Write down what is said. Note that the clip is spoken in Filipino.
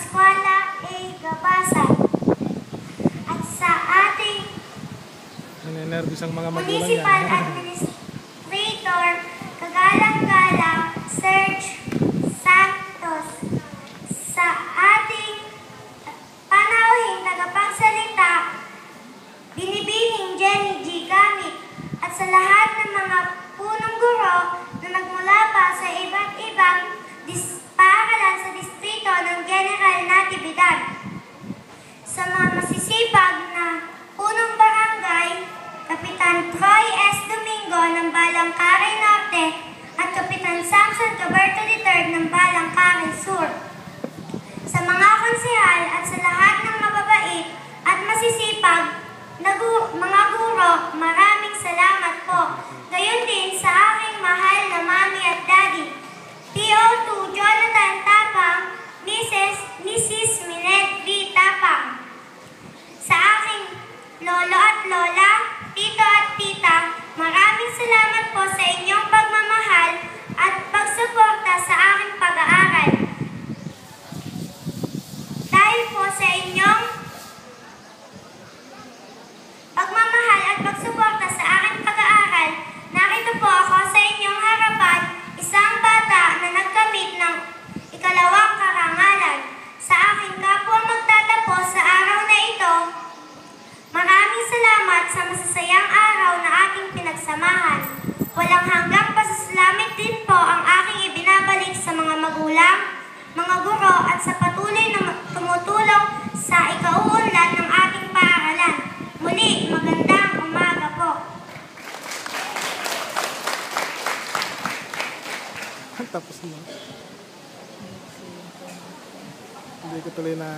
Eskwela A. Gabasan at sa ating Nanenervous ang mga magulang Municipal yan. Administrator, kagalang-galang Serge Santos, sa ating panauhing tagapagsalita, Binibining Jenny G. Gamit, at sa lahat ng mga punong guro na nagmula pa sa iba't ibang paaralan sa distrito ng General Natividad. Sa mga masisipag na punong barangay, Kapitan Troy S. Domingo ng Balangkaray Norte at Kapitan Samson Gaberto III ng Balangkaray Sur. Sa mga konsehal at sa lahat ng mababait at masisipag na mga guro, maraming salamat po. Gayon din sa aking mahal na mami at daddy, PO2 Jonathan Tapang, Mrs. Minette B. Tapang. Sa aking lolo at lola, tito at tita, maraming salamat po sa inyong pagmamahal at pagsuporta sa aking pag-aaral. Dahil po sa inyong pagmamahal at pagsuporta sa aking pag-aaral, narito po ako sa inyong harapan, isang bata na nagkamit ng ikalawang karangalan. Sa aking kapwa magtatapos sa araw na ito, maraming salamat sa masasayang araw na ating pinagsamahan. Walang hanggang pasasalamat din po ang aking ibinabalik sa mga magulang, mga guro at sa patuloy na tumutulong sa ikauunlad ng ating paaralan. Muli, magandang umaga po. Tapos na. Hindi ko tuloy na